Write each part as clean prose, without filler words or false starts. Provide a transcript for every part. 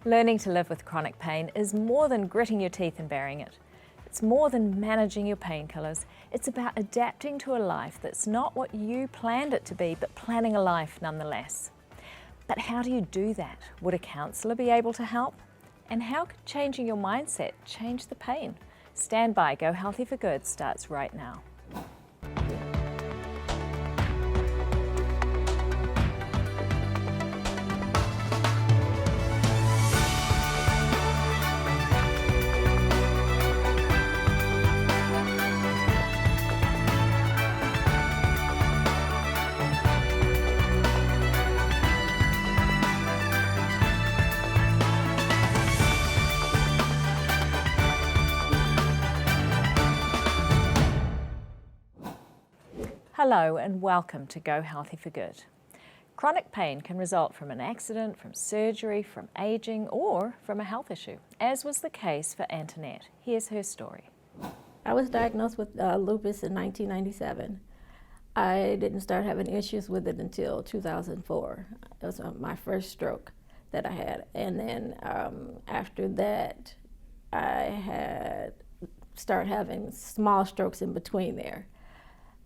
Learning to live with chronic pain is more than gritting your teeth and bearing it. It's more than managing your painkillers. It's about adapting to a life that's not what you planned it to be, but planning a life nonetheless. But how do you do that? Would a counsellor be able to help? And how could changing your mindset change the pain? Stand by, Go Healthy for Good starts right now. Hello and welcome to Go Healthy for Good. Chronic pain can result from an accident, from surgery, from aging, or from a health issue, as was the case for Antoinette. Here's her story. I was diagnosed with lupus in 1997. I didn't start having issues with it until 2004. It was my first stroke that I had. And then after that, I had started having small strokes in between there.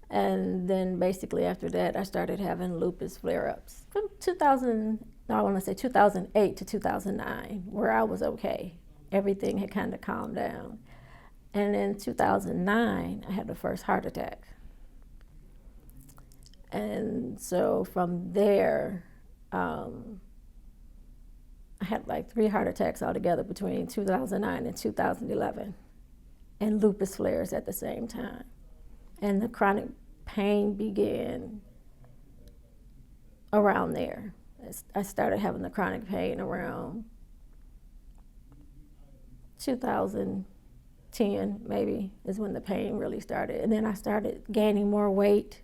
And then basically after that, I started having lupus flare-ups from 2008 to 2009, where I was okay. Everything had kind of calmed down. And in 2009, I had the first heart attack. And so from there, I had like 3 heart attacks altogether between 2009 and 2011, and lupus flares at the same time. And the chronic pain began around there. I started having the chronic pain around 2010, maybe, is when the pain really started. And then I started gaining more weight,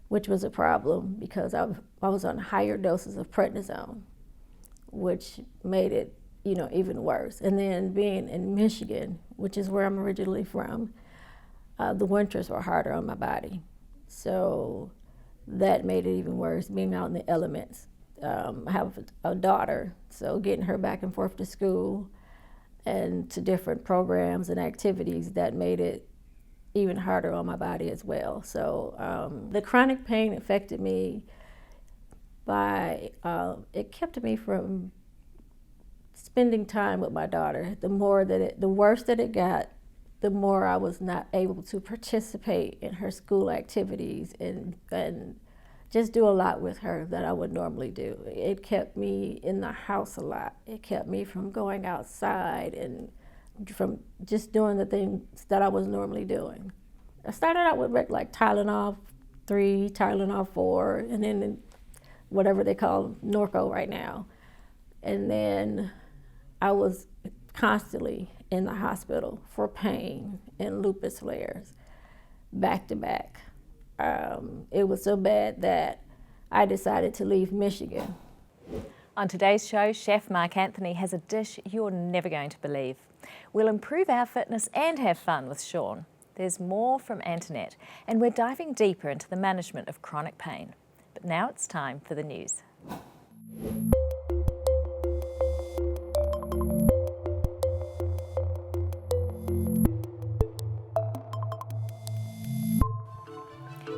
which was a problem because I was on higher doses of prednisone, which made it, even worse. And then being in Michigan, which is where I'm originally from, the winters were harder on my body. So that made it even worse, being out in the elements. I have a daughter, so getting her back and forth to school and to different programs and activities, that made it even harder on my body as well. So the chronic pain affected me by, it kept me from spending time with my daughter. The worse that it got, the more I was not able to participate in her school activities and just do a lot with her that I would normally do. It kept me in the house a lot. It kept me from going outside and from just doing the things that I was normally doing. I started out with like Tylenol 3, Tylenol 4, and then whatever they call Norco right now. And then I was constantly in the hospital for pain and lupus flares, back to back. It was so bad that I decided to leave Michigan. On today's show, Chef Mark Anthony has a dish you're never going to believe. We'll improve our fitness and have fun with Sean. There's more from Antoinette, and we're diving deeper into the management of chronic pain. But now it's time for the news.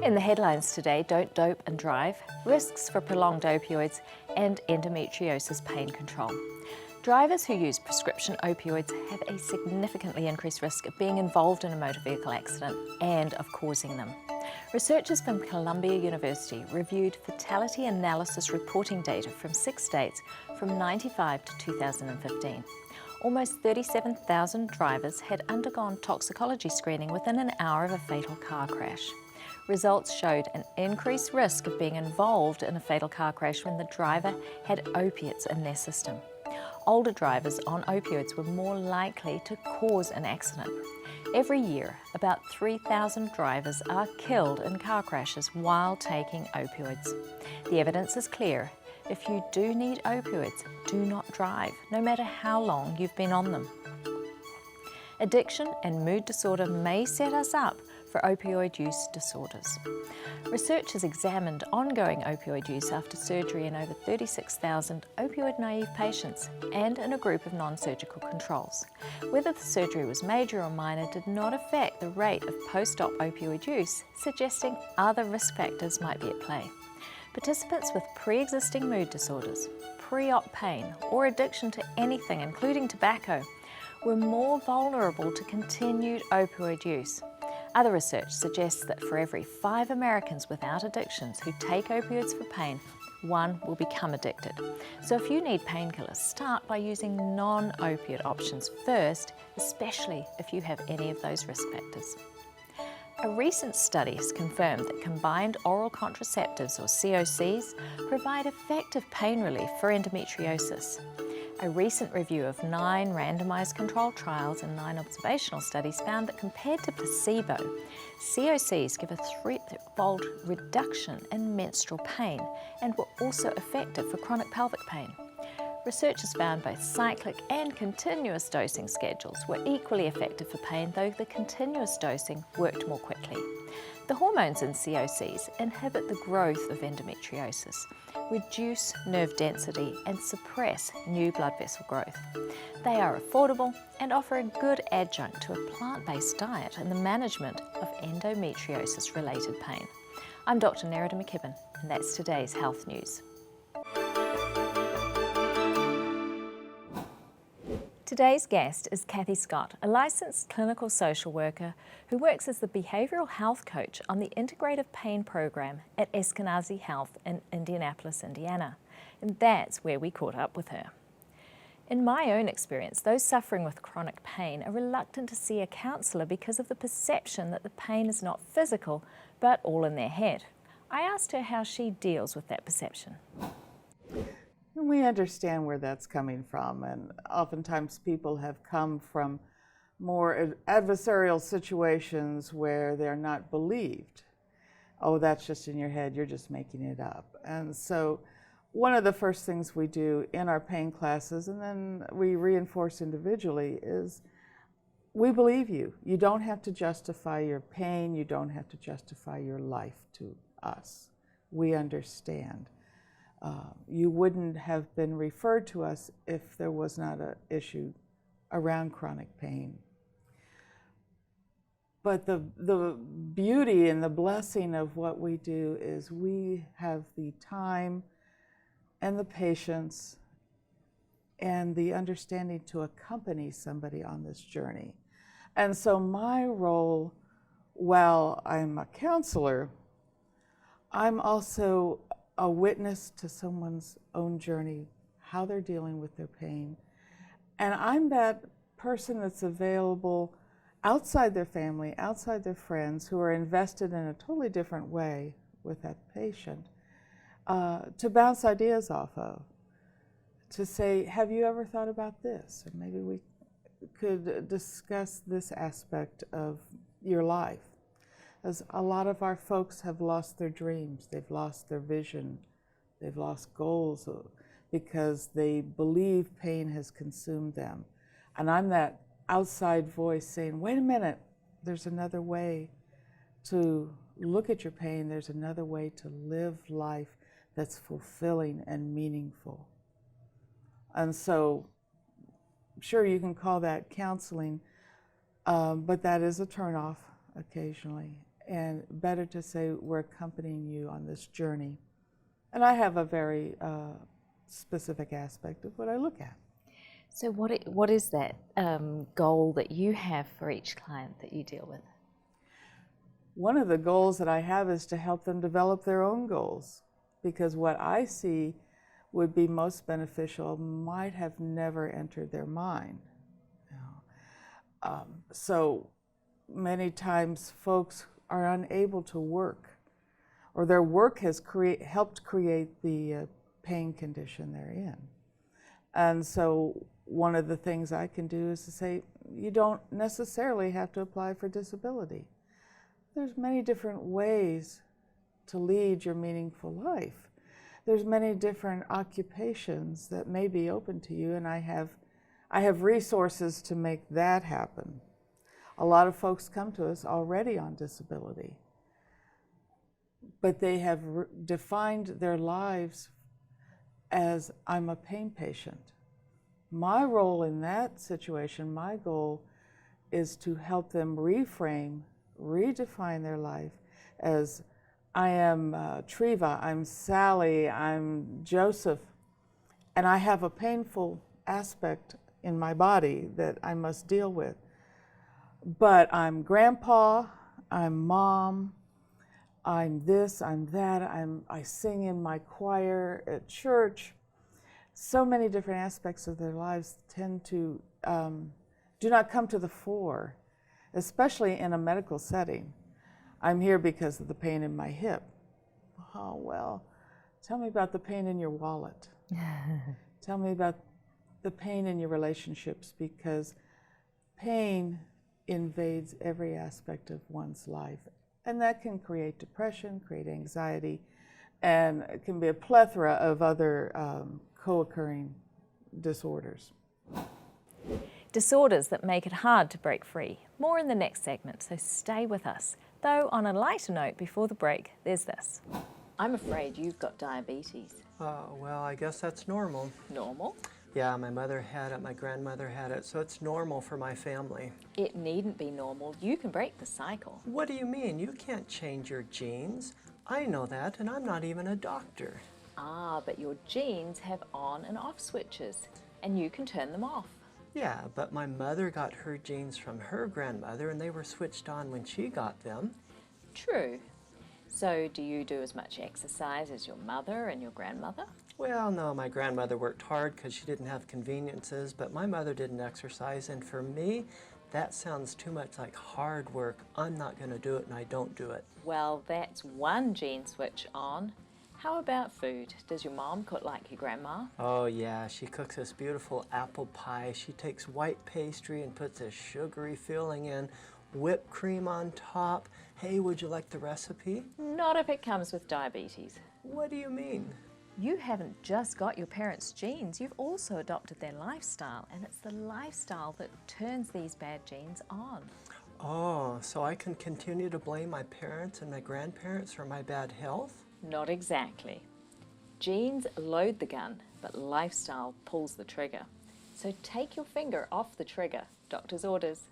In the headlines today, don't dope and drive, risks for prolonged opioids, and endometriosis pain control. Drivers who use prescription opioids have a significantly increased risk of being involved in a motor vehicle accident and of causing them. Researchers from Columbia University reviewed fatality analysis reporting data from 6 states from 1995 to 2015. Almost 37,000 drivers had undergone toxicology screening within an hour of a fatal car crash. Results showed an increased risk of being involved in a fatal car crash when the driver had opiates in their system. Older drivers on opioids were more likely to cause an accident. Every year, about 3,000 drivers are killed in car crashes while taking opioids. The evidence is clear. If you do need opioids, do not drive, no matter how long you've been on them. Addiction and mood disorder may set us up for opioid use disorders. Researchers examined ongoing opioid use after surgery in over 36,000 opioid-naive patients and in a group of non-surgical controls. Whether the surgery was major or minor did not affect the rate of post-op opioid use, suggesting other risk factors might be at play. Participants with pre-existing mood disorders, pre-op pain, or addiction to anything, including tobacco, were more vulnerable to continued opioid use. Other research suggests that for every 5 Americans without addictions who take opioids for pain, 1 will become addicted. So if you need painkillers, start by using non-opioid options first, especially if you have any of those risk factors. A recent study has confirmed that combined oral contraceptives, or COCs, provide effective pain relief for endometriosis. A recent review of 9 randomized controlled trials and 9 observational studies found that compared to placebo, COCs give a 3-fold reduction in menstrual pain and were also effective for chronic pelvic pain. Researchers found both cyclic and continuous dosing schedules were equally effective for pain, though the continuous dosing worked more quickly. The hormones in COCs inhibit the growth of endometriosis, reduce nerve density, and suppress new blood vessel growth. They are affordable and offer a good adjunct to a plant-based diet in the management of endometriosis-related pain. I'm Dr. Nerida McKibben, and that's today's health news. Today's guest is Kathy Scott, a licensed clinical social worker who works as the behavioural health coach on the Integrative Pain Program at Eskenazi Health in Indianapolis, Indiana. And that's where we caught up with her. In my own experience, those suffering with chronic pain are reluctant to see a counsellor because of the perception that the pain is not physical, but all in their head. I asked her how she deals with that perception. We understand where that's coming from, and oftentimes people have come from more adversarial situations where they're not believed. Oh, that's just in your head, you're just making it up. And so one of the first things we do in our pain classes, and then we reinforce individually, is we believe you. You don't have to justify your pain, you don't have to justify your life to us. We understand. You wouldn't have been referred to us if there was not an issue around chronic pain. But the beauty and the blessing of what we do is we have the time and the patience and the understanding to accompany somebody on this journey. And so my role, while I'm a counselor, I'm also a witness to someone's own journey, how they're dealing with their pain. And I'm that person that's available outside their family, outside their friends, who are invested in a totally different way with that patient, to bounce ideas off of, to say, have you ever thought about this? Or maybe we could discuss this aspect of your life. As a lot of our folks have lost their dreams, they've lost their vision, they've lost goals because they believe pain has consumed them. And I'm that outside voice saying, wait a minute, there's another way to look at your pain, there's another way to live life that's fulfilling and meaningful. And so, sure, you can call that counseling, but that is a turnoff occasionally. And better to say we're accompanying you on this journey. And I have a very specific aspect of what I look at. So what is that goal that you have for each client that you deal with? One of the goals that I have is to help them develop their own goals, because what I see would be most beneficial might have never entered their mind. So many times folks are unable to work, or their work has helped create the pain condition they're in. And so one of the things I can do is to say, you don't necessarily have to apply for disability. There's many different ways to lead your meaningful life. There's many different occupations that may be open to you, and I have resources to make that happen. A lot of folks come to us already on disability, but they have defined their lives as, I'm a pain patient. My role in that situation, my goal, is to help them reframe, redefine their life as, I am Treva, I'm Sally, I'm Joseph, and I have a painful aspect in my body that I must deal with. But I'm grandpa, I'm mom, I'm this, I'm that, I sing in my choir at church. So many different aspects of their lives tend to do not come to the fore, especially in a medical setting. I'm here because of the pain in my hip. Oh, well, tell me about the pain in your wallet. Tell me about the pain in your relationships, because pain invades every aspect of one's life. And that can create depression, create anxiety, and it can be a plethora of other co-occurring disorders. Disorders that make it hard to break free. More in the next segment, so stay with us. Though on a lighter note before the break, there's this. I'm afraid you've got diabetes. Well, I guess that's normal. Normal? Yeah, my mother had it, my grandmother had it, so it's normal for my family. It needn't be normal. You can break the cycle. What do you mean? You can't change your genes. I know that, and I'm not even a doctor. Ah, but your genes have on and off switches, and you can turn them off. Yeah, but my mother got her genes from her grandmother, and they were switched on when she got them. True. So do you do as much exercise as your mother and your grandmother? Well, no, my grandmother worked hard because she didn't have conveniences, but my mother didn't exercise, and for me, that sounds too much like hard work. I'm not going to do it, and I don't do it. Well, that's one gene switch on. How about food? Does your mom cook like your grandma? Oh yeah, she cooks this beautiful apple pie. She takes white pastry and puts a sugary filling in, whipped cream on top. Hey, would you like the recipe? Not if it comes with diabetes. What do you mean? You haven't just got your parents' genes, you've also adopted their lifestyle, and it's the lifestyle that turns these bad genes on. Oh, so I can continue to blame my parents and my grandparents for my bad health? Not exactly. Genes load the gun, but lifestyle pulls the trigger. So take your finger off the trigger. Doctor's orders.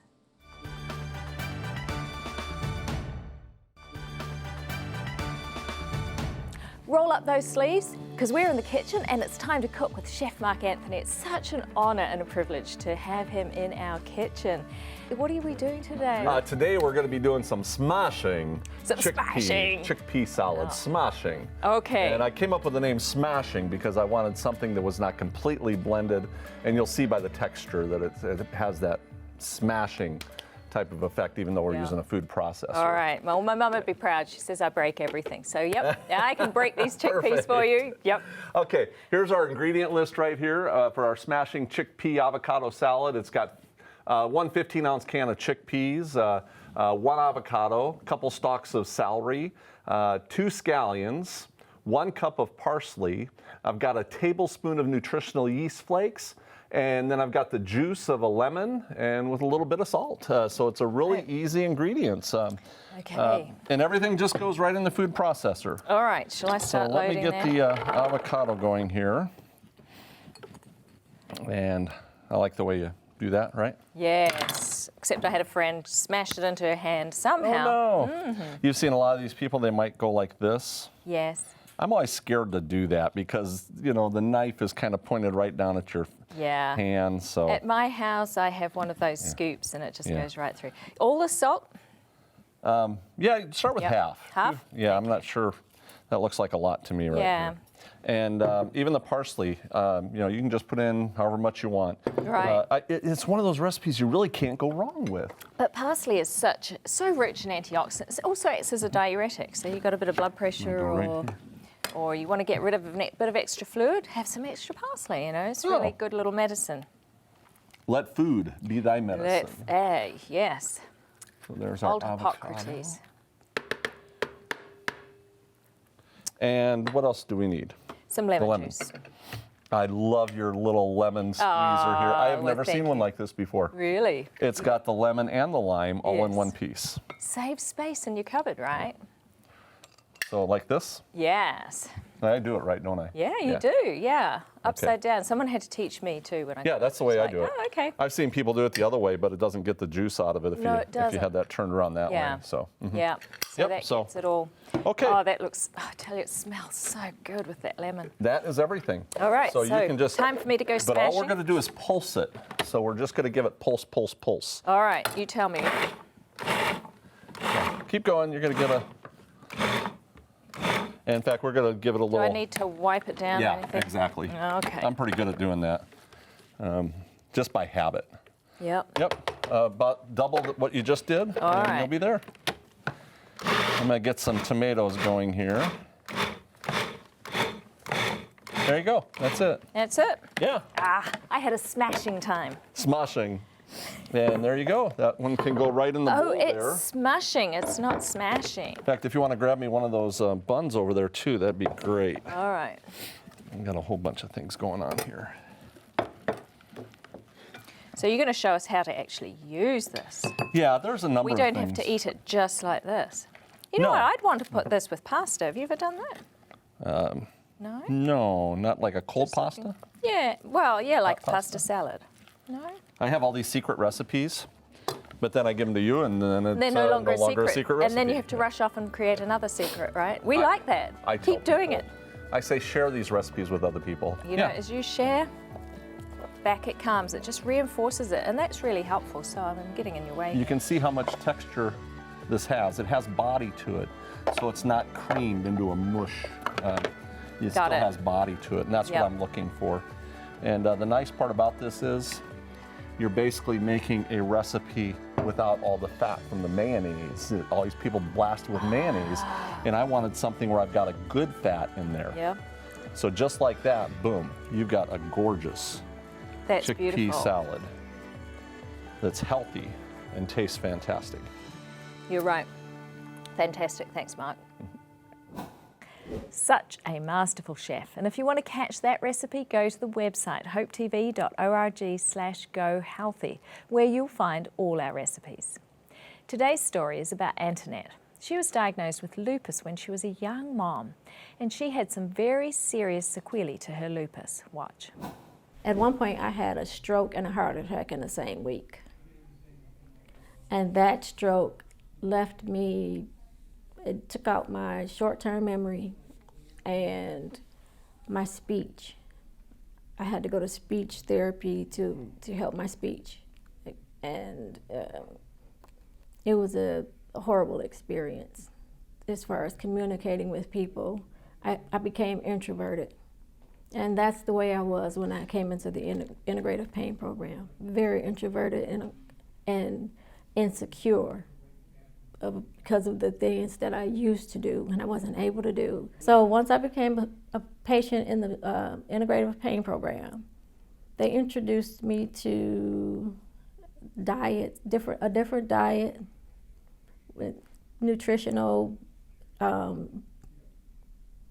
Roll up those sleeves, because we're in the kitchen and it's time to cook with Chef Mark Anthony. It's such an honor and a privilege to have him in our kitchen. What are we doing today? Today we're going to be doing some smashing. Chickpea salad, smashing. Okay. And I came up with the name smashing because I wanted something that was not completely blended, and you'll see by the texture that it has that smashing type of effect, even though we're using a food processor. All right. Well, my mum would be proud. She says I break everything. So, yep, I can break these chickpeas for you. Yep. Okay, here's our ingredient list right here for our smashing chickpea avocado salad. It's got 1 15-ounce can of chickpeas, 1 avocado, a couple stalks of celery, 2 scallions, 1 cup of parsley. I've got a tablespoon of nutritional yeast flakes, and then I've got the juice of a lemon and with a little bit of salt. So it's a really easy ingredients. Okay. And everything just goes right in the food processor. All right. Shall I start loading let me get the avocado going here. And I like the way you do that, right? Yes. Except I had a friend smashed it into her hand somehow. Oh, no. You've seen a lot of these people, they might go like this. Yes. I'm always scared to do that because, you know, the knife is kind of pointed right down at your hand. So At my house, I have one of those scoops, and it just goes right through. All the salt? yeah, start with half. Half? Yeah, I'm not sure. That looks like a lot to me right here. And even the parsley, you know, you can just put in however much you want. Right. It's one of those recipes you really can't go wrong with. But parsley is so rich in antioxidants. It also acts as a diuretic. So you've got a bit of blood pressure or you want to get rid of a bit of extra fluid, have some extra parsley, you know. It's really good little medicine. Let food be thy medicine. Yes. So there's Old our Hippocrates. And what else do we need? Some lemon juice. I love your little lemon squeezer here. I have well, never seen thank one you. like this before. Really? It's got the lemon and the lime all in Yes. one piece. Save space in your cupboard, right? So like this? Yes. I do it right, don't I? Yeah, you do. Yeah. Upside down. Someone had to teach me too when I. Yeah, that's the way I do it. Oh, okay. I've seen people do it the other way, but it doesn't get the juice out of it if, No, you, it if you doesn't. had that turned around that Yeah. way. So, Yeah. So Yep, that so- gets it all. Okay. Oh, that looks. I tell you, it smells so good with that lemon. that is everything. All right. So, you can just. time for me to go But all we're smashing. going to do is pulse it. So we're just going to give it pulse, pulse, pulse. All right. You tell me. Keep going. You're going to get a. In fact, we're going to give it a Do little. I need to wipe it down or Yeah, anything? exactly. Okay. I'm pretty good at doing that, just by habit. Yep. Yep, about double what you just did, All and right. you'll be there. I'm gonna get some tomatoes going here. There you go, that's it. That's it. Yeah, Ah, I had a smashing time. smoshing. And there you go, that one can go right in the Oh, bowl it's there. smushing. It's not smashing. In fact, if you want to grab me one of those buns over there too, that'd be great. All right. I've got a whole bunch of things going on here. So you're going to show us how to actually use this. Yeah, there's a number We of don't things. have to eat it just like this. You know No. what? I'd want to put this with pasta. Have you ever done that? No? No, not like a cold pasta. Yeah. Well, yeah, like Hot pasta pasta. salad. No? I have all these secret recipes, but then I give them to you, and then it's They're no longer, a secret And recipe. then you have to rush off and create another secret, right? We like that. I tell Keep doing people. it. I say share these recipes with other people. You know, as you share, back it comes. It just reinforces it, and that's really helpful. So I'm getting in your way. You can see how much texture this has. It has body to it, so it's not creamed into a mush. It still Got it. has body to it, and that's Yep. what I'm looking for. And the nice part about this is you're basically making a recipe without all the fat from the mayonnaise. All these people blasted with mayonnaise, and I wanted something where I've got a good fat in there. Yeah. So just like that, boom, you've got a gorgeous That's chickpea beautiful. salad that's healthy and tastes fantastic. You're right. Fantastic. Thanks, Mark. Such a masterful chef. And if you want to catch that recipe, go to the website hopetv.org/gohealthy, where you'll find all our recipes. Today's story is about Antoinette. She was diagnosed with lupus when she was a young mom, and she had some very serious sequelae to her lupus. Watch. At one point, I had a stroke and a heart attack in the same week. And that stroke left me, it took out my short-term memory and my speech. I had to go to speech therapy to help my speech. And it was a horrible experience as far as communicating with people. I became introverted. And that's the way I was when I came into the integrative pain program. Very introverted and insecure because of the things that I used to do and I wasn't able to do. So once I became a patient in the integrative pain program, they introduced me to diet, a different diet with nutritional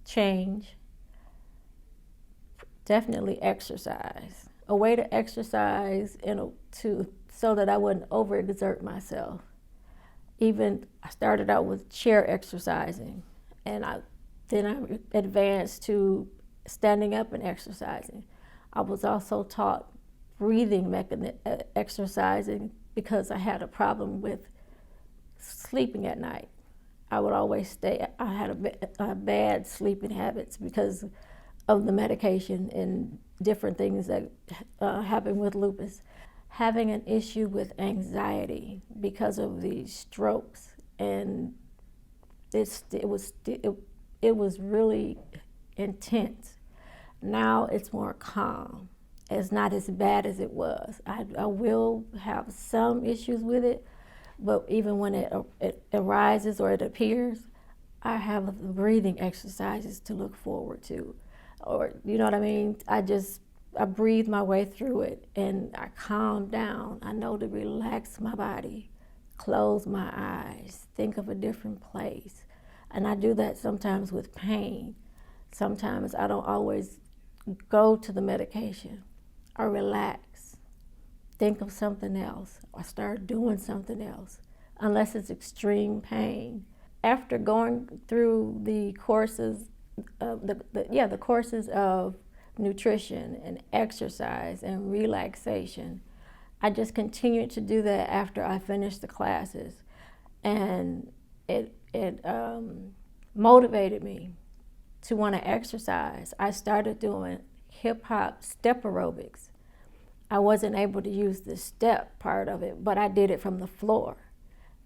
change. Definitely exercise. A way to exercise so that I wouldn't overexert myself. Even I started out with chair exercising, and then I advanced to standing up and exercising. I was also taught breathing exercising because I had a problem with sleeping at night. I would always I had a bad sleeping habits because of the medication and different things that happen with lupus. Having an issue with anxiety because of the strokes, and it was really intense. Now it's more calm. It's not as bad as it was. I will have some issues with it, but even when it arises or it appears, I have breathing exercises to look forward to. Or, you know what I mean? I breathe my way through it and I calm down. I know to relax my body, close my eyes, think of a different place. And I do that sometimes with pain. Sometimes I don't always go to the medication or relax, think of something else, or start doing something else, unless it's extreme pain. After going through the courses, the courses of nutrition and exercise and relaxation, I just continued to do that after I finished the classes, and it motivated me to want to exercise. I started doing hip hop step aerobics. I wasn't able to use the step part of it, but I did it from the floor.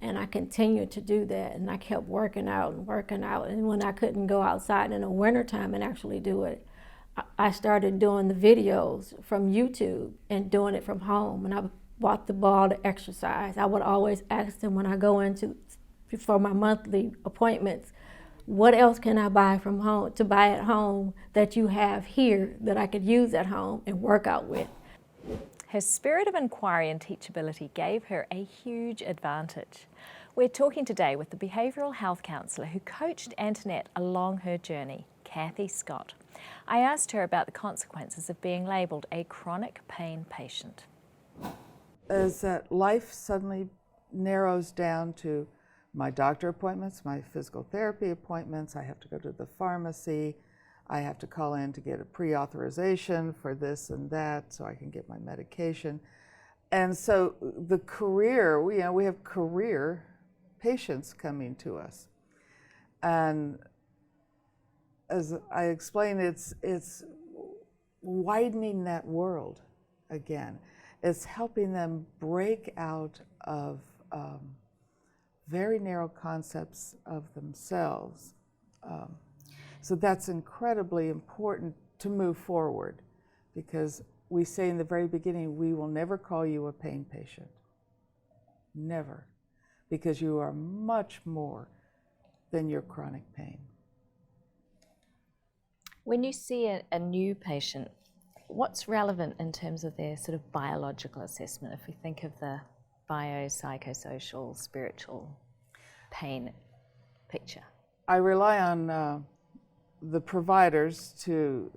And I continued to do that, and I kept working out. And when I couldn't go outside in the wintertime and actually do it, I started doing the videos from YouTube and doing it from home. And I bought the ball to exercise. I would always ask them when I go into for my monthly appointments, what else can I buy from home to buy at home that you have here that I could use at home and work out with? Her spirit of inquiry and teachability gave her a huge advantage. We're talking today with the behavioural health counsellor who coached Antoinette along her journey, Kathy Scott. I asked her about the consequences of being labelled a chronic pain patient. Is that life suddenly narrows down to my doctor appointments, my physical therapy appointments, I have to go to the pharmacy, I have to call in to get a pre-authorization for this and that so I can get my medication. And so the career, we have career patients coming to us. And as I explained, it's widening that world again. It's helping them break out of very narrow concepts of themselves. So that's incredibly important to move forward, because we say in the very beginning, we will never call you a pain patient. Never. Because you are much more than your chronic pain. When you see a new patient, what's relevant in terms of their sort of biological assessment, if we think of the biopsychosocial, spiritual pain picture? I rely on the providers to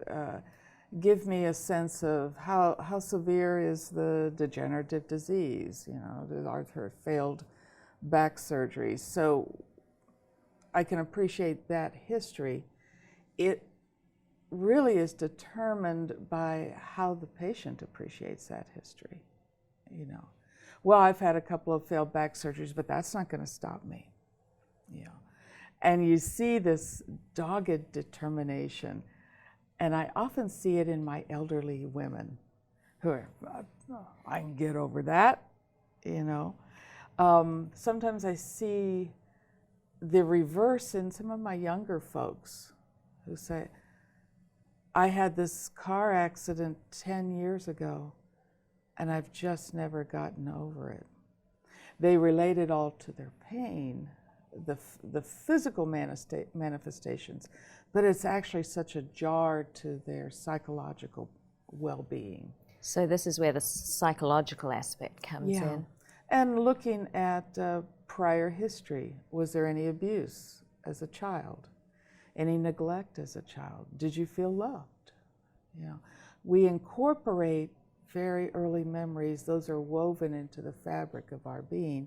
give me a sense of how severe is the degenerative disease, the failed back surgery. So I can appreciate that history. It really is determined by how the patient appreciates that history. Well, I've had a couple of failed back surgeries, but that's not going to stop me. And you see this dogged determination, and I often see it in my elderly women who are, I can get over that, Sometimes I see the reverse in some of my younger folks who say, I had this car accident 10 years ago, and I've just never gotten over it. They relate it all to their pain, the physical manifestations, but it's actually such a jar to their psychological well-being. So this is where the psychological aspect comes in. And looking at prior history. Was there any abuse as a child? Any neglect as a child? Did you feel loved? We incorporate very early memories. Those are woven into the fabric of our being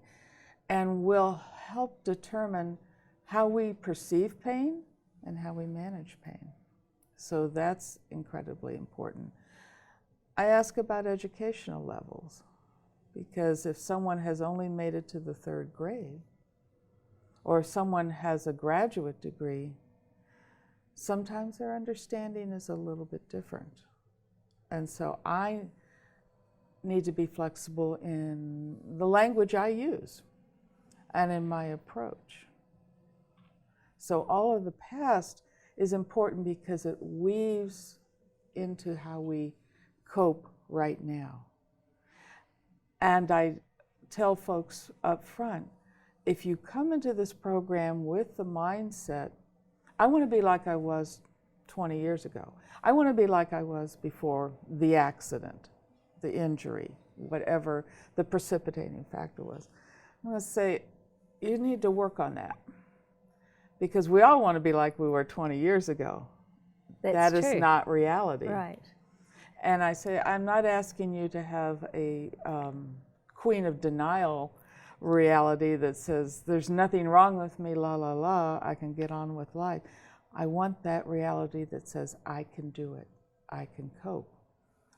and will help determine how we perceive pain and how we manage pain. So that's incredibly important. I ask about educational levels, because if someone has only made it to the 3rd grade, or if someone has a graduate degree, sometimes their understanding is a little bit different. And so I need to be flexible in the language I use and in my approach. So all of the past is important because it weaves into how we cope right now. And I tell folks up front, if you come into this program with the mindset, I want to be like I was 20 years ago. I want to be like I was before the accident, the injury, whatever the precipitating factor was. I'm going to say, you need to work on that. Because we all want to be like we were 20 years ago. That's That is true. not reality. Right. And I say, I'm not asking you to have a queen of denial reality that says, there's nothing wrong with me, la, la, la, I can get on with life. I want that reality that says, I can do it, I can cope,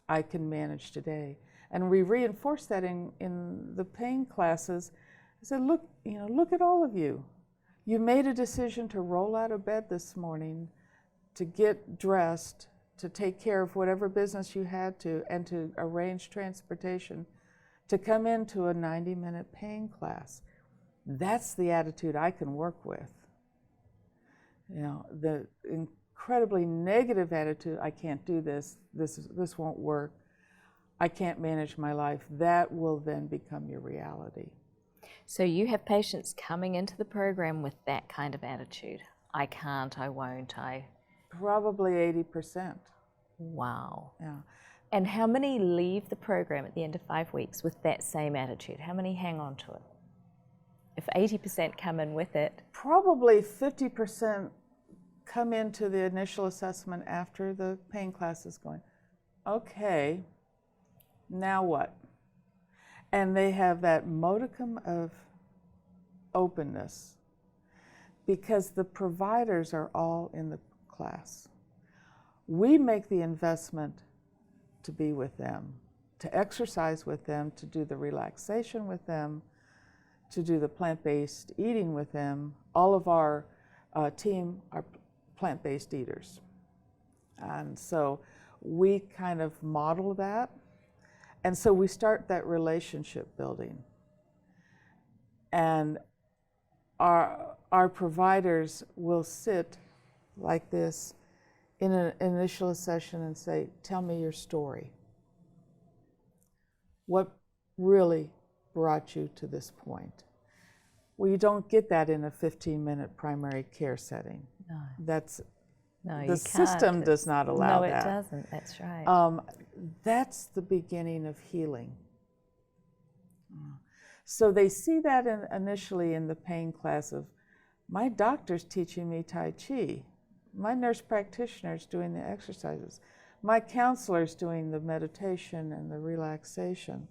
I can manage today. And we reinforce that in the pain classes. I said, look, look at all of you. You made a decision to roll out of bed this morning, to get dressed, to take care of whatever business you had to, and to arrange transportation, to come into a 90-minute pain class. That's the attitude I can work with. The incredibly negative attitude, I can't do this, this won't work, I can't manage my life, that will then become your reality. So you have patients coming into the program with that kind of attitude. I can't, I won't, Probably 80%. Wow. Yeah. And how many leave the program at the end of 5 weeks with that same attitude? How many hang on to it? If 80% come in with it. Probably 50% come into the initial assessment after the pain class is going, okay, now what? And they have that modicum of openness because the providers are all in the class. We make the investment to be with them, to exercise with them, to do the relaxation with them, to do the plant-based eating with them. All of our team are plant-based eaters. And so we kind of model that. And so we start that relationship building. And our providers will sit like this in an initial session and say, tell me your story. What really brought you to this point? Well, you don't get that in a 15-minute primary care setting. No. The you system can't. does not allow that. No, it doesn't. That's right. That's the beginning of healing. So they see that initially in the pain class of, my doctor's teaching me Tai Chi, my nurse practitioner's doing the exercises, my counselor's doing the meditation and the relaxation.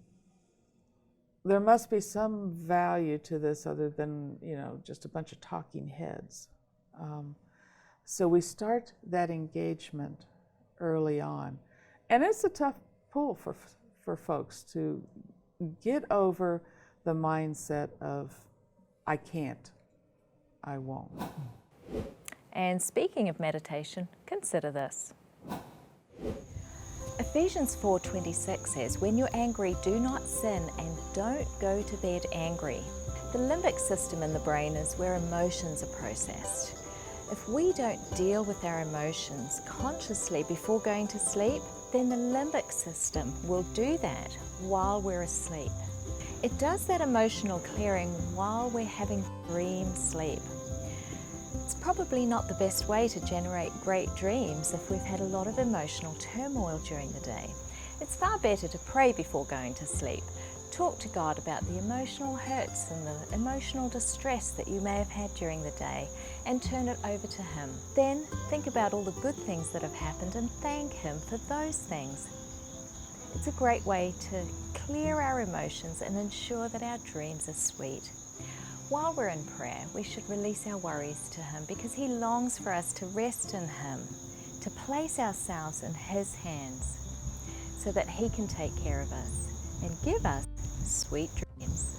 There must be some value to this other than, just a bunch of talking heads. So we start that engagement early on. And it's a tough pull for folks to get over the mindset of, I can't, I won't. And speaking of meditation, consider this. Ephesians 4:26 says, when you're angry, do not sin and don't go to bed angry. The limbic system in the brain is where emotions are processed. If we don't deal with our emotions consciously before going to sleep, then the limbic system will do that while we're asleep. It does that emotional clearing while we're having dream sleep. It's probably not the best way to generate great dreams if we've had a lot of emotional turmoil during the day. It's far better to pray before going to sleep. Talk to God about the emotional hurts and the emotional distress that you may have had during the day and turn it over to Him. Then think about all the good things that have happened and thank Him for those things. It's a great way to clear our emotions and ensure that our dreams are sweet. While we're in prayer, we should release our worries to Him because He longs for us to rest in Him, to place ourselves in His hands so that He can take care of us and give us sweet dreams.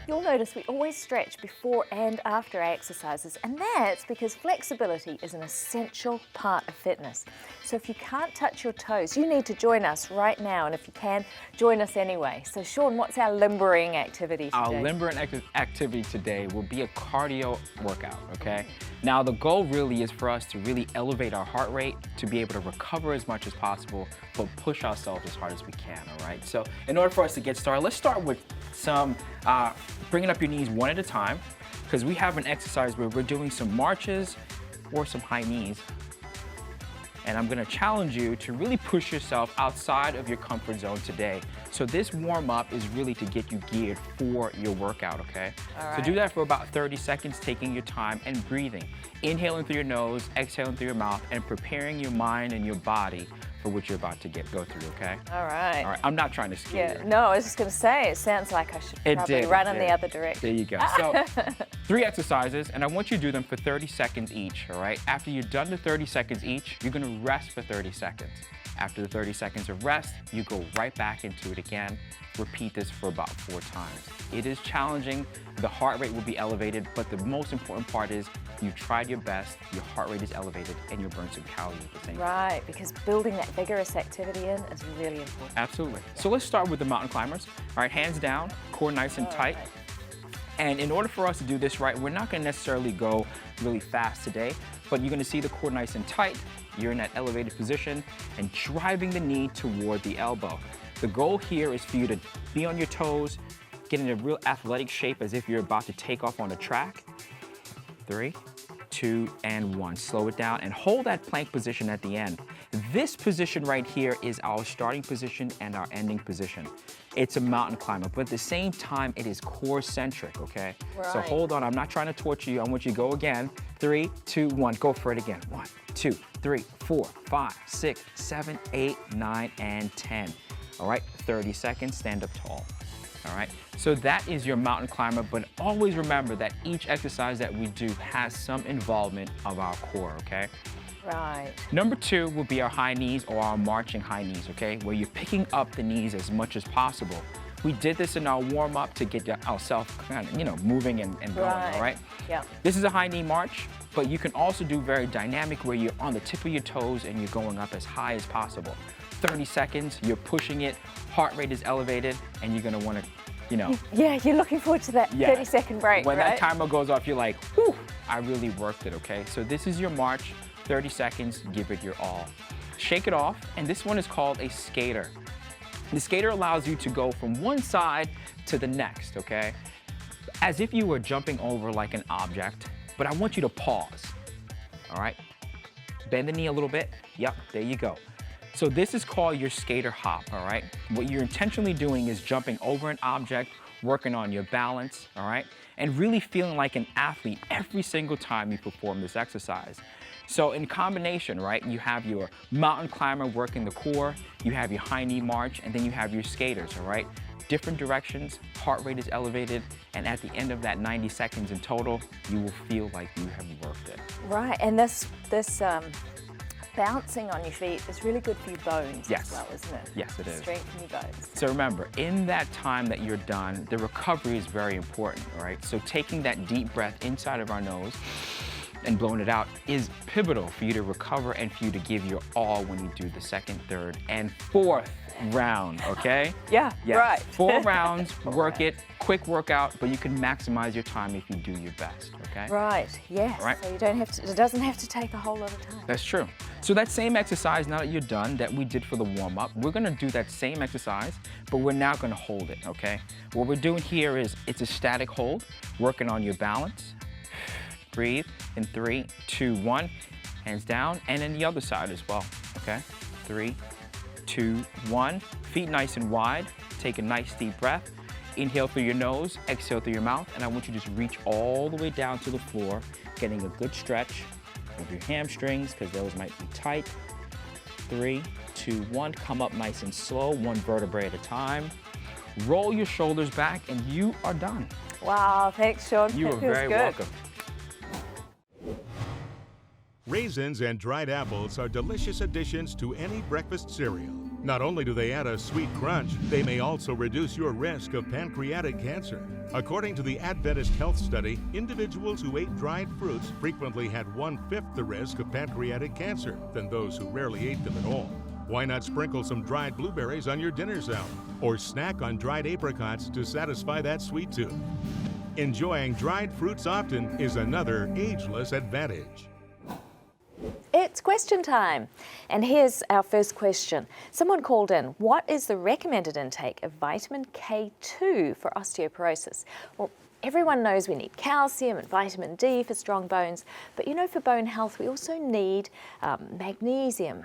You'll notice we always stretch before and after our exercises, and that's because flexibility is an essential part of fitness. So if you can't touch your toes, you need to join us right now, and if you can, join us anyway. So Sean, what's our limbering activity today? Our limbering activity today will be a cardio workout, okay? Now the goal really is for us to really elevate our heart rate, to be able to recover as much as possible, but push ourselves as hard as we can, all right? So in order for us to get started, let's start with some bringing up your knees one at a time, because we have an exercise where we're doing some marches or some high knees. And I'm gonna challenge you to really push yourself outside of your comfort zone today. So this warm-up is really to get you geared for your workout, okay? So do that for about 30 seconds, taking your time and breathing. Inhaling through your nose, exhaling through your mouth, and preparing your mind and your body for what you're about to go through, okay? All right. All right, I'm not trying to scare you. No, I was just going to say, it sounds like I should probably run in the other direction. There you go. So 3 exercises, and I want you to do them for 30 seconds each, all right? After you're done the 30 seconds each, you're gonna rest for 30 seconds. After the 30 seconds of rest, you go right back into it again. Repeat this for about 4 times. It is challenging, the heart rate will be elevated, but the most important part is you tried your best, your heart rate is elevated, and you'll burn some calories at the same time. Right, because building that vigorous activity in is really important. Absolutely. So let's start with the mountain climbers. All right, hands down, core nice and tight. Right. And in order for us to do this right, we're not gonna necessarily go really fast today, but you're gonna see the core nice and tight. You're in that elevated position and driving the knee toward the elbow. The goal here is for you to be on your toes, get in a real athletic shape as if you're about to take off on a track. 3, 2, and 1. Slow it down and hold that plank position at the end. This position right here is our starting position and our ending position. It's a mountain climber, but at the same time, it is core centric, okay? So Right. hold on, I'm not trying to torture you. I want you to go again. 3, 2, 1, go for it again. 1, 2, 3, 4, 5, 6, 7, 8, 9, and 10. All right, 30 seconds, stand up tall. All right, so that is your mountain climber, but always remember that each exercise that we do has some involvement of our core, okay? Right. Number 2 will be our high knees or our marching high knees, okay? Where you're picking up the knees as much as possible. We did this in our warm-up to get ourselves kind of, moving and going, all right? Yeah. This is a high knee march, but you can also do very dynamic where you're on the tip of your toes and you're going up as high as possible. 30 seconds, you're pushing it, heart rate is elevated, and you're gonna wanna, Yeah, you're looking forward to that 30-second break, when right? that timer goes off, you're like, whew, I really worked it, okay? So this is your march, 30 seconds, give it your all. Shake it off, and this one is called a skater. The skater allows you to go from one side to the next, okay? As if you were jumping over like an object, but I want you to pause, all right? Bend the knee a little bit. Yep, there you go. So this is called your skater hop, all right? What you're intentionally doing is jumping over an object, working on your balance, all right? And really feeling like an athlete every single time you perform this exercise. So in combination, right, you have your mountain climber working the core, you have your high knee march, and then you have your skaters, all right? Different directions, heart rate is elevated, and at the end of that 90 seconds in total, you will feel like you have worked it. Right, and this bouncing on your feet is really good for your bones Yes. as well, isn't it? Yes, it is. Strengthen your bones. So remember, in that time that you're done, the recovery is very important, all right? So taking that deep breath inside of our nose and blowing it out is pivotal for you to recover and for you to give your all when you do the second, third, and fourth round, okay? Yeah, Yes. right. 4 rounds, work it, quick workout, but you can maximize your time if you do your best, okay? Right, yes. Right. So you don't have to, it doesn't have to take a whole lot of time. That's true. So that same exercise, now that you're done, that we did for the warm-up, we're gonna do that same exercise, but we're now gonna hold it, okay? What we're doing here is, it's a static hold, working on your balance. Breathe in 3, 2, 1, hands down, and then the other side as well, okay? 3, 2, 1, feet nice and wide, take a nice deep breath. Inhale through your nose, exhale through your mouth, and I want you to just reach all the way down to the floor, getting a good stretch of your hamstrings, because those might be tight. 3, 2, 1, come up nice and slow, 1 vertebrae at a time. Roll your shoulders back, and you are done. Wow, thanks, Sean. You That are feels very good. welcome. Raisins and dried apples are delicious additions to any breakfast cereal. Not only do they add a sweet crunch, they may also reduce your risk of pancreatic cancer. According to the Adventist Health Study, individuals who ate dried fruits frequently had 1/5 the risk of pancreatic cancer than those who rarely ate them at all. Why not sprinkle some dried blueberries on your dinner salad? Or snack on dried apricots to satisfy that sweet tooth? Enjoying dried fruits often is another ageless advantage. It it's question time. And here's our first question. Someone called in, what is the recommended intake of vitamin K2 for osteoporosis? Well, everyone knows we need calcium and vitamin D for strong bones, but you know, for bone health, we also need magnesium,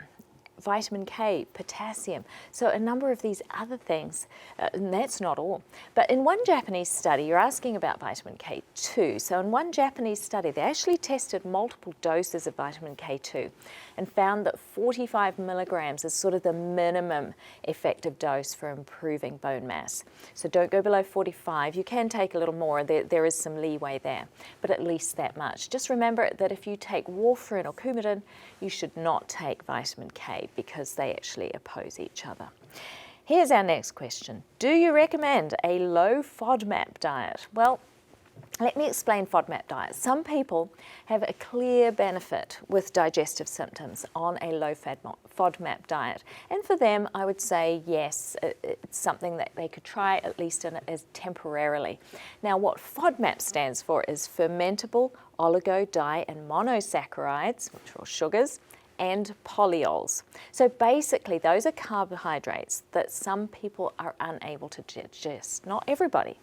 vitamin K, potassium, so a number of these other things, and that's not all. But in one Japanese study, you're asking about vitamin K2, so in one Japanese study, they actually tested multiple doses of vitamin K2 and found that 45 milligrams is sort of the minimum effective dose for improving bone mass. So don't go below 45. You can take a little more, there is some leeway there, but at least that much. Just remember that if you take warfarin or Coumadin, you should not take vitamin K because they actually oppose each other. Here's our next question. Do you recommend a low FODMAP diet? Well, let me explain FODMAP diet. Some people have a clear benefit with digestive symptoms on a low FODMAP diet. And for them, I would say yes, it's something that they could try at least as temporarily. Now, what FODMAP stands for is fermentable oligo, di, and monosaccharides, which are all sugars, and polyols. So basically, those are carbohydrates that some people are unable to digest. Not everybody,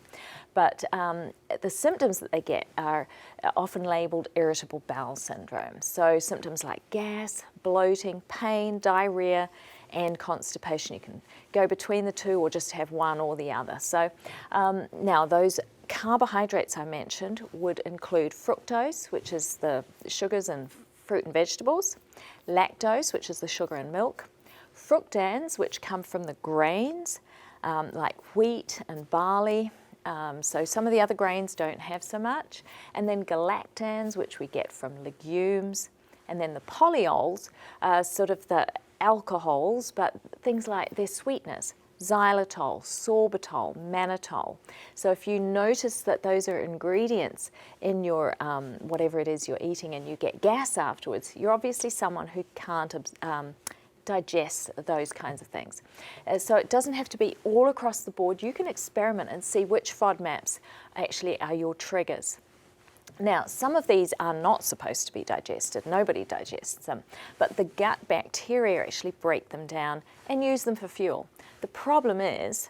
but the symptoms that they get are often labeled irritable bowel syndrome. So symptoms like gas, bloating, pain, diarrhea, and constipation. You can go between the two or just have one or the other. So now those carbohydrates I mentioned would include fructose, which is the sugars in fruit and vegetables, lactose, which is the sugar in milk, fructans, which come from the grains like wheat and barley. So some of the other grains don't have so much. And then galactans, which we get from legumes. And then the polyols are sort of the alcohols, but things like their sweeteners. Xylitol, sorbitol, mannitol. So if you notice that those are ingredients in your whatever it is you're eating and you get gas afterwards, you're obviously someone who can't digest those kinds of things. So it doesn't have to be all across the board. You can experiment and see which FODMAPs actually are your triggers. Now, some of these are not supposed to be digested. Nobody digests them. But the gut bacteria actually break them down and use them for fuel. The problem is,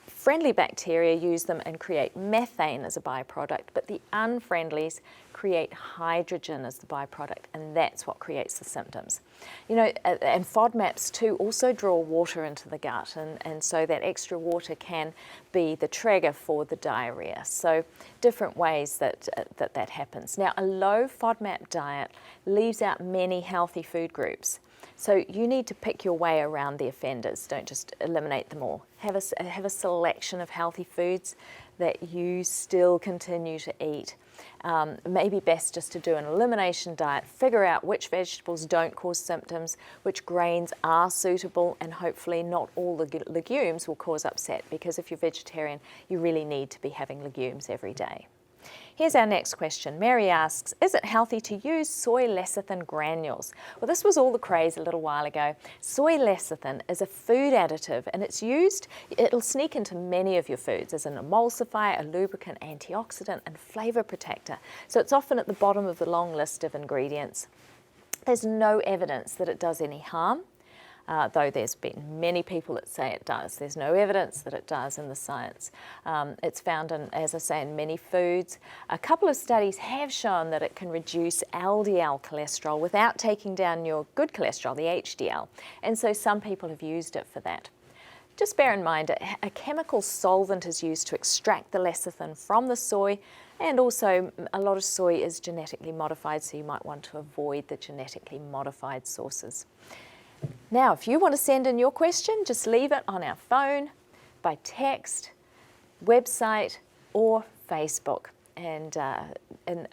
friendly bacteria use them and create methane as a byproduct, but the unfriendlies create hydrogen as the byproduct, and that's what creates the symptoms. You know, and FODMAPs too also draw water into the gut, and so that extra water can be the trigger for the diarrhea. So different ways that happens. Now, a low FODMAP diet leaves out many healthy food groups. So you need to pick your way around the offenders. Don't just eliminate them all. Have a selection of healthy foods that you still continue to eat. Maybe best just to do an elimination diet, figure out which vegetables don't cause symptoms, which grains are suitable, and hopefully not all the legumes will cause upset, because if you're vegetarian, you really need to be having legumes every day. Here's our next question. Mary asks, is it healthy to use soy lecithin granules? Well, this was all the craze a little while ago. Soy lecithin is a food additive, and it'll sneak into many of your foods as an emulsifier, a lubricant, antioxidant, and flavor protector. So it's often at the bottom of the long list of ingredients. There's no evidence that it does any harm. Though there's been many people that say it does. There's no evidence that it does in the science. It's found in, as I say, in many foods. A couple of studies have shown that it can reduce LDL cholesterol without taking down your good cholesterol, the HDL. And so some people have used it for that. Just bear in mind, a chemical solvent is used to extract the lecithin from the soy, and also a lot of soy is genetically modified, so you might want to avoid the genetically modified sources. Now, if you want to send in your question, just leave it on our phone, by text, website, or Facebook. And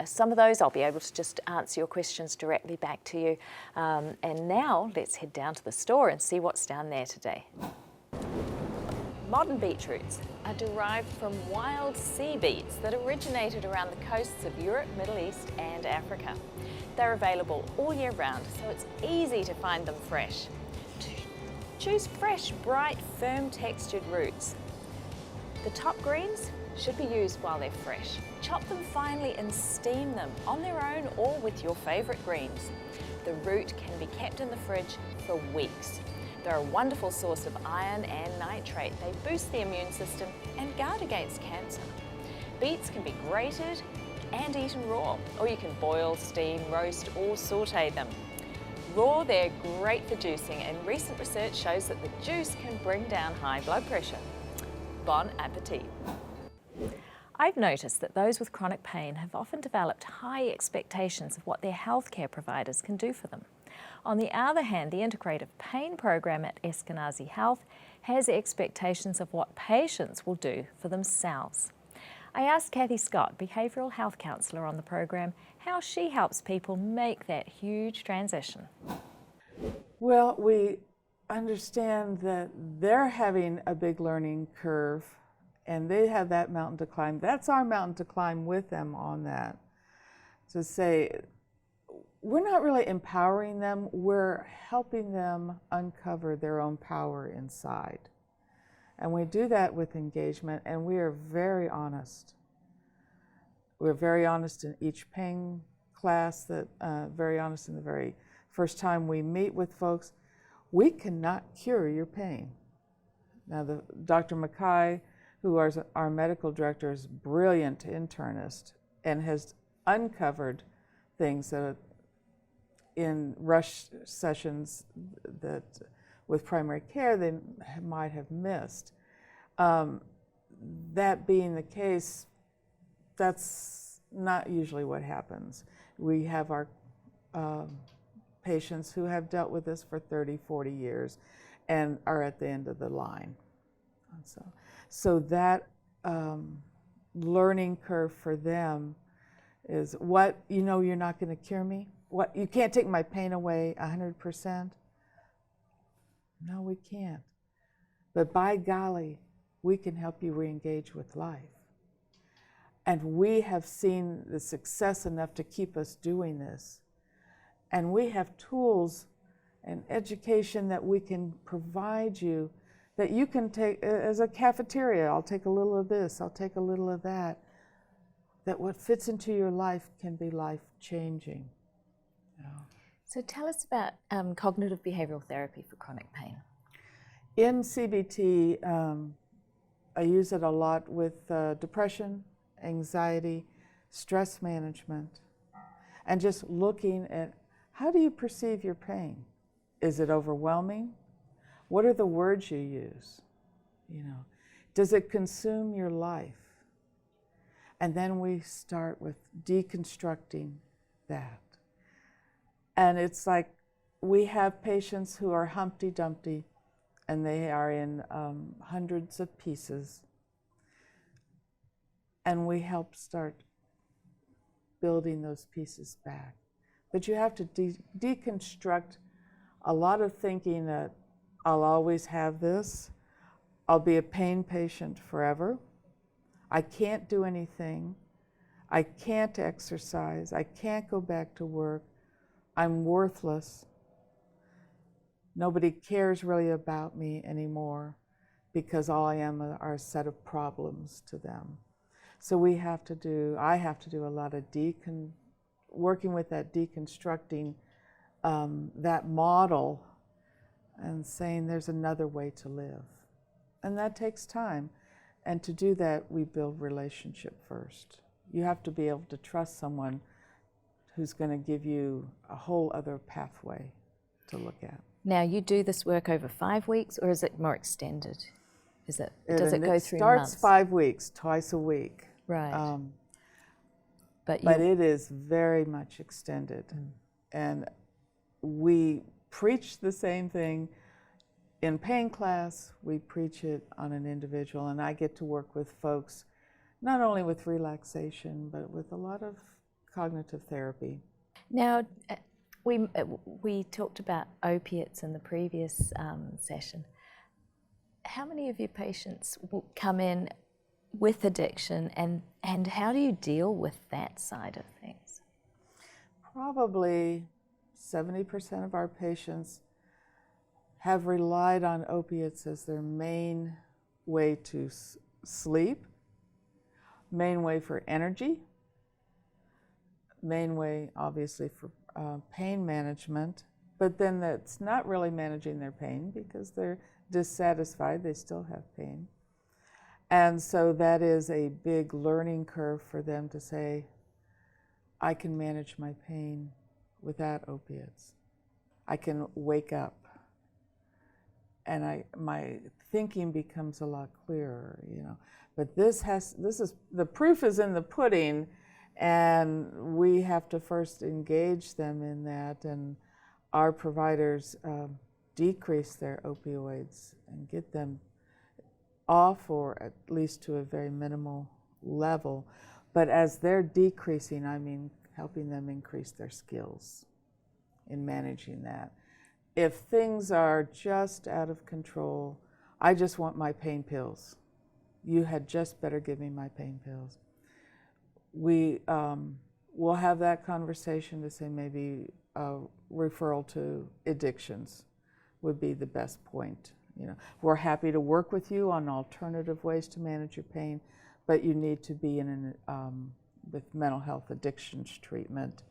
some of those I'll be able to just answer your questions directly back to you. And now let's head down to the store and see what's down there today. Modern beetroots are derived from wild sea beets that originated around the coasts of Europe, Middle East, and Africa. They're available all year round, so it's easy to find them fresh. Choose fresh, bright, firm textured roots. The top greens should be used while they're fresh. Chop them finely and steam them on their own or with your favourite greens. The root can be kept in the fridge for weeks. They're a wonderful source of iron and nitrate. They boost the immune system and guard against cancer. Beets can be grated and eaten raw, or you can boil, steam, roast, or saute them. Raw, they're great for juicing, and recent research shows that the juice can bring down high blood pressure. Bon appetit. I've noticed that those with chronic pain have often developed high expectations of what their healthcare providers can do for them. On the other hand, the Integrative Pain Program at Eskenazi Health has expectations of what patients will do for themselves. I asked Kathy Scott, behavioural health counsellor on the program, how she helps people make that huge transition. Well, we understand that they're having a big learning curve and they have that mountain to climb. That's our mountain to climb with them on that. To say, we're not really empowering them, we're helping them uncover their own power inside. And we do that with engagement, and we are very honest. We're very honest in each pain class, very honest in the very first time we meet with folks. We cannot cure your pain. Now, Dr. McKay, who is our medical director, is a brilliant internist and has uncovered things that in rush sessions that with primary care they might have missed. That being the case, that's not usually what happens. We have our patients who have dealt with this for 30, 40 years and are at the end of the line. So that learning curve for them is, what, you know, you're not going to cure me? What, you can't take my pain away 100%? No, we can't. But by golly, we can help you re-engage with life. And we have seen the success enough to keep us doing this. And we have tools and education that we can provide you that you can take as a cafeteria. I'll take a little of this, I'll take a little of that. That what fits into your life can be life-changing. Yeah. So tell us about cognitive behavioural therapy for chronic pain. In CBT, I use it a lot with depression, anxiety, stress management, and just looking at, how do you perceive your pain? Is it overwhelming? What are the words you use? You know, does it consume your life? And then we start with deconstructing that. And it's like we have patients who are Humpty Dumpty and they are in hundreds of pieces. And we help start building those pieces back. But you have to deconstruct a lot of thinking that I'll always have this, I'll be a pain patient forever, I can't do anything, I can't exercise, I can't go back to work, I'm worthless. Nobody cares really about me anymore because all I am are a set of problems to them. So I have to do a lot of working with that, deconstructing that model and saying there's another way to live. And that takes time. And to do that, we build relationship first. You have to be able to trust someone who's going to give you a whole other pathway to look at. Now, you do this work over 5 weeks, or is it more extended? Does it go through months? It starts 5 weeks, twice a week. Right. But it is very much extended. And we preach the same thing in pain class, we preach it on an individual, and I get to work with folks not only with relaxation, but with a lot of cognitive therapy. Now, we talked about opiates in the previous session. How many of your patients will come in with addiction, and how do you deal with that side of things? Probably 70% of our patients have relied on opiates as their main way to sleep, main way for energy, main way obviously for pain management, but then that's not really managing their pain because they're dissatisfied, they still have pain. And so that is a big learning curve for them to say, I can manage my pain without opiates. I can wake up. And my thinking becomes a lot clearer, you know. But the proof is in the pudding, and we have to first engage them in that, and our providers decrease their opioids and get them off, or at least to a very minimal level. But as they're decreasing, I mean helping them increase their skills in managing that. If things are just out of control, I just want my pain pills. You had just better give me my pain pills. We'll have that conversation to say maybe a referral to addictions would be the best point. You know, we're happy to work with you on alternative ways to manage your pain, but you need to be in with mental health addictions treatment,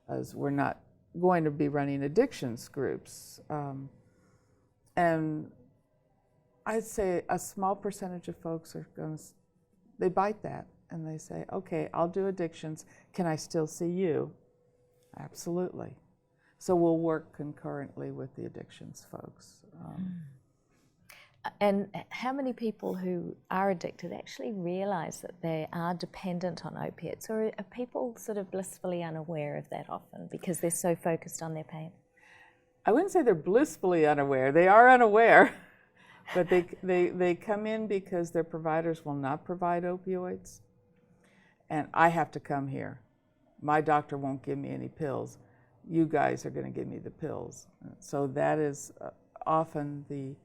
as we're not going to be running addictions groups. And I'd say a small percentage of folks are they bite that and they say, okay, I'll do addictions. Can I still see you? Absolutely. So we'll work concurrently with the addictions folks. And how many people who are addicted actually realize that they are dependent on opiates, or are people sort of blissfully unaware of that often because they're so focused on their pain? I wouldn't say they're blissfully unaware. They are unaware, but they come in because their providers will not provide opioids, and I have to come here. My doctor won't give me any pills. You guys are going to give me the pills. So that is often the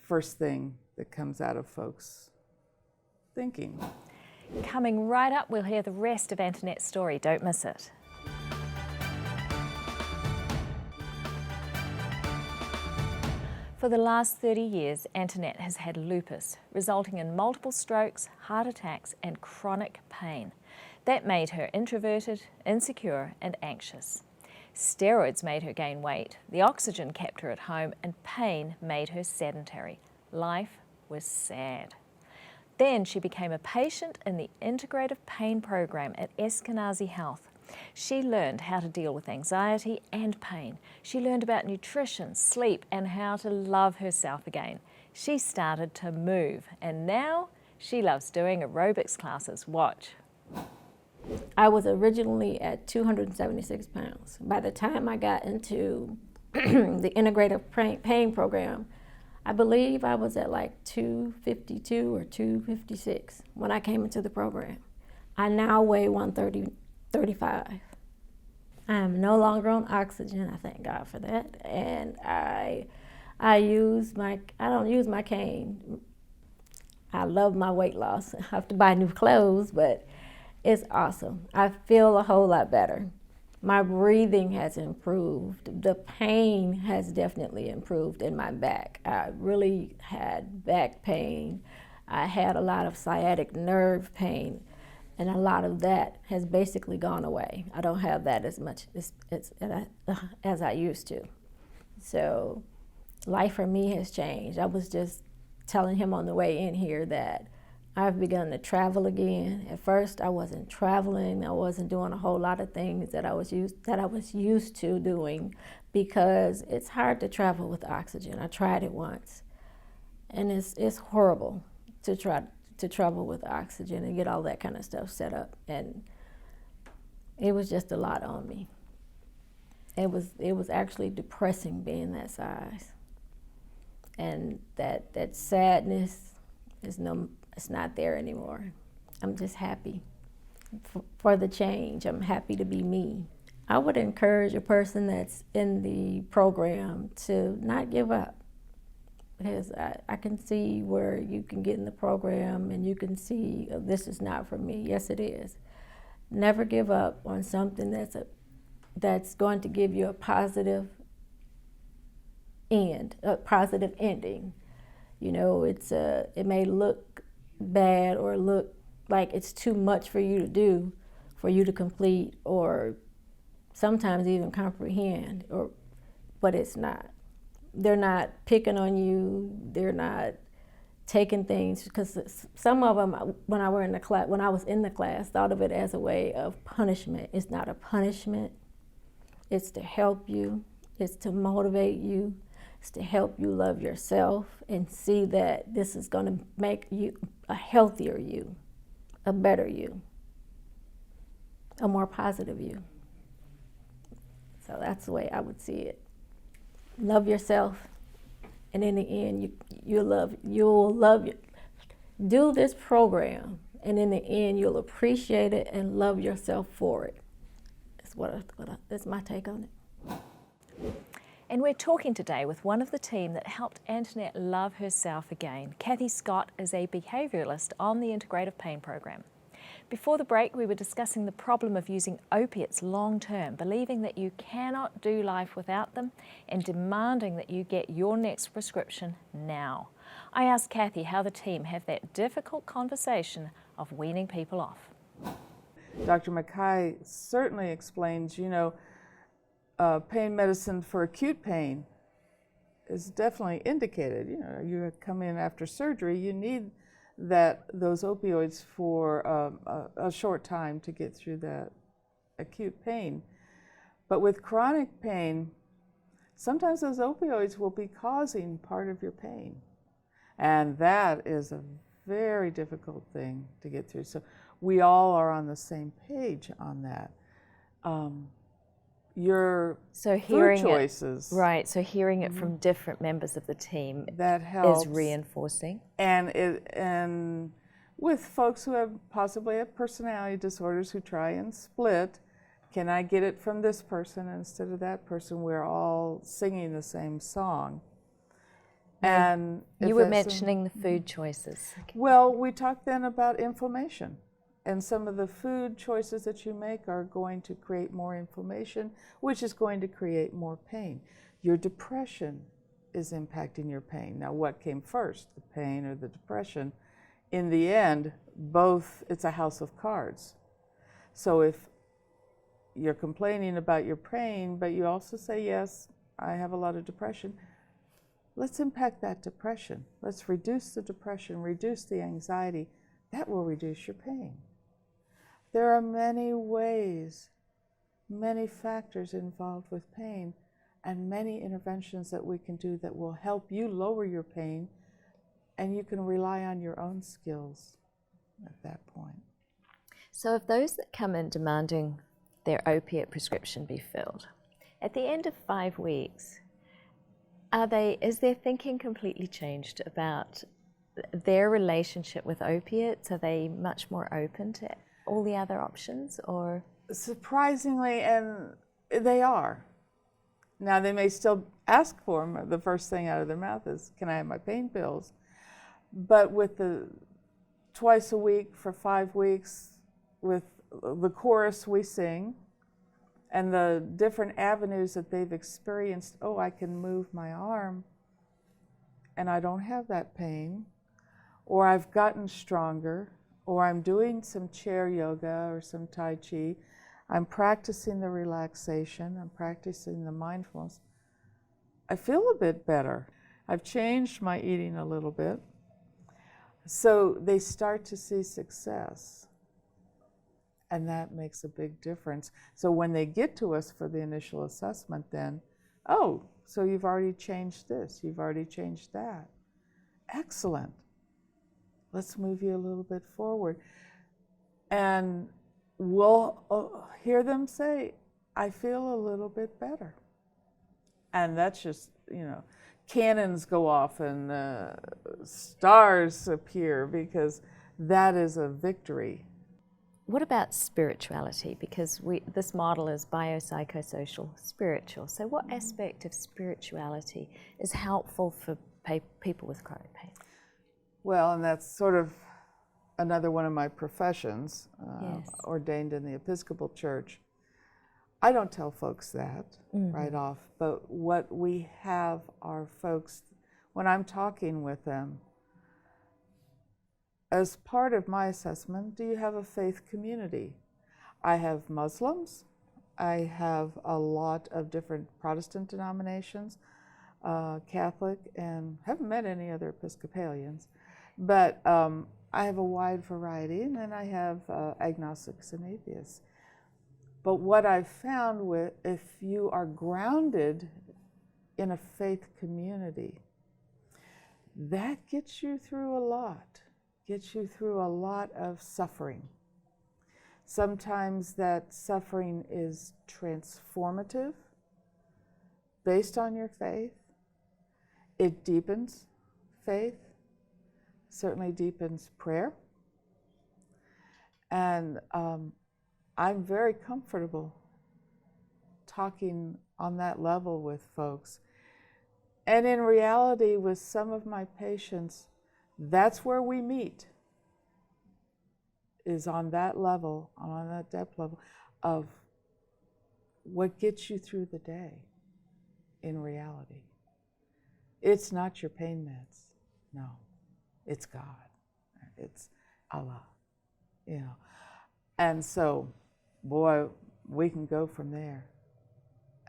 first thing that comes out of folks' thinking. Coming right up, we'll hear the rest of Antoinette's story. Don't miss it. For the last 30 years, Antoinette has had lupus, resulting in multiple strokes, heart attacks, and chronic pain. That made her introverted, insecure, and anxious. Steroids made her gain weight, the oxygen kept her at home, and pain made her sedentary. Life was sad. Then she became a patient in the Integrative Pain Program at Eskenazi Health. She learned how to deal with anxiety and pain. She learned about nutrition, sleep, and how to love herself again. She started to move, and now she loves doing aerobics classes. Watch. I was originally at 276 pounds. By the time I got into the Integrative Pain Program, I believe I was at like 252 or 256 when I came into the program. I now weigh 135. I am no longer on oxygen, I thank God for that. And I don't use my cane. I love my weight loss. I have to buy new clothes, but it's awesome. I feel a whole lot better. My breathing has improved. The pain has definitely improved in my back. I really had back pain. I had a lot of sciatic nerve pain, and a lot of that has basically gone away. I don't have that as much as I used to. So life for me has changed. I was just telling him on the way in here that I've begun to travel again. At first, I wasn't traveling. I wasn't doing a whole lot of things that I was used to doing, because it's hard to travel with oxygen. I tried it once, and it's horrible to try to travel with oxygen and get all that kind of stuff set up. And it was just a lot on me. It was actually depressing being that size, and that sadness is it's not there anymore. I'm just happy for the change. I'm happy to be me. I would encourage a person that's in the program to not give up, because I can see where you can get in the program and you can see, oh, this is not for me. Yes, it is. Never give up on something that's going to give you a positive ending. You know, it may look bad or look like it's too much for you to do, for you to complete, or sometimes even comprehend, but it's not. They're not picking on you. They're not taking things, because some of them, when I was in the class, thought of it as a way of punishment. It's not a punishment. It's to help you. It's to motivate you. It's to help you love yourself and see that this is going to make you a healthier you, a better you, a more positive you. So that's the way I would see it. Love yourself, and in the end, you'll love you. Do this program, and in the end, you'll appreciate it and love yourself for it. That's my take on it. And we're talking today with one of the team that helped Antoinette love herself again. Kathy Scott is a behaviouralist on the Integrative Pain Program. Before the break, we were discussing the problem of using opiates long term, believing that you cannot do life without them and demanding that you get your next prescription now. I asked Kathy how the team have that difficult conversation of weaning people off. Dr. McKay certainly explains, pain medicine for acute pain is definitely indicated. You come in after surgery, you need those opioids for a short time to get through that acute pain. But with chronic pain, sometimes those opioids will be causing part of your pain. And that is a very difficult thing to get through. So we all are on the same page on that. Your food choices. Right, so hearing it from different members of the team that helps. Is reinforcing. And with folks who possibly have personality disorders who try and split, can I get it from this person instead of that person? We're all singing the same song. And you were mentioning the food choices. Well, we talked then about inflammation. And some of the food choices that you make are going to create more inflammation, which is going to create more pain. Your depression is impacting your pain. Now, what came first, the pain or the depression? In the end, both, it's a house of cards. So if you're complaining about your pain, but you also say, yes, I have a lot of depression, let's impact that depression. Let's reduce the depression, reduce the anxiety. That will reduce your pain. There are many ways, many factors involved with pain, and many interventions that we can do that will help you lower your pain, and you can rely on your own skills at that point. So of those that come in demanding their opiate prescription be filled, at the end of 5 weeks, is their thinking completely changed about their relationship with opiates? Are they much more open to all the other options, or? Surprisingly, and they are. Now, they may still ask for them. The first thing out of their mouth is, can I have my pain pills? But with the twice a week for 5 weeks, with the chorus we sing, and the different avenues that they've experienced, I can move my arm, and I don't have that pain, or I've gotten stronger, or I'm doing some chair yoga or some Tai Chi, I'm practicing the relaxation, I'm practicing the mindfulness, I feel a bit better. I've changed my eating a little bit. So they start to see success, and that makes a big difference. So when they get to us for the initial assessment then, so you've already changed this, you've already changed that. Excellent. Let's move you a little bit forward. And we'll hear them say, I feel a little bit better. And that's just, cannons go off and stars appear, because that is a victory. What about spirituality? Because this model is biopsychosocial spiritual. So what aspect of spirituality is helpful for people with chronic pain? Well, and that's sort of another one of my professions, Yes. ordained in the Episcopal Church. I don't tell folks that right off, but what we have are folks, when I'm talking with them, as part of my assessment, do you have a faith community? I have Muslims, I have a lot of different Protestant denominations, Catholic, and haven't met any other Episcopalians. But I have a wide variety, and then I have agnostics and atheists. But what I've found with, if you are grounded in a faith community, that gets you through a lot, of suffering. Sometimes that suffering is transformative based on your faith. It deepens faith, certainly deepens prayer. And I'm very comfortable talking on that level with folks. And in reality, with some of my patients, that's where we meet, is on that level, on that depth level of what gets you through the day in reality. It's not your pain meds, no. It's God, it's Allah, you know. And so, boy, we can go from there.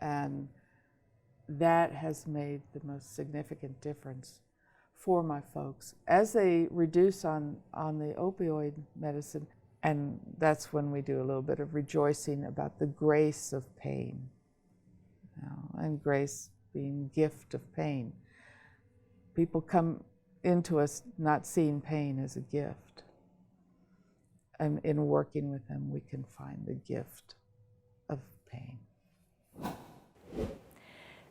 And that has made the most significant difference for my folks as they reduce on the opioid medicine. And that's when we do a little bit of rejoicing about the grace of pain, you know, and grace being gift of pain. People come into us not seeing pain as a gift. And in working with them, we can find the gift of pain.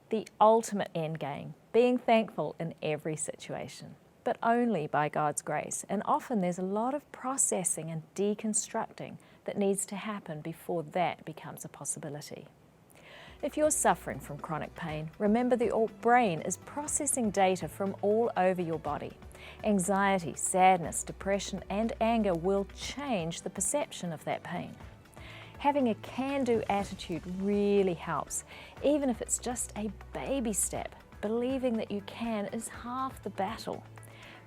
The ultimate end game, being thankful in every situation, but only by God's grace. And often there's a lot of processing and deconstructing that needs to happen before that becomes a possibility. If you're suffering from chronic pain, remember the brain is processing data from all over your body. Anxiety, sadness, depression, and anger will change the perception of that pain. Having a can-do attitude really helps, even if it's just a baby step. Believing that you can is half the battle.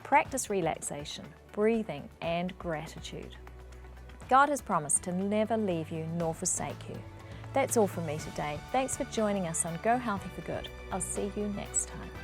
Practice relaxation, breathing, and gratitude. God has promised to never leave you nor forsake you. That's all from me today. Thanks for joining us on Go Healthy for Good. I'll see you next time.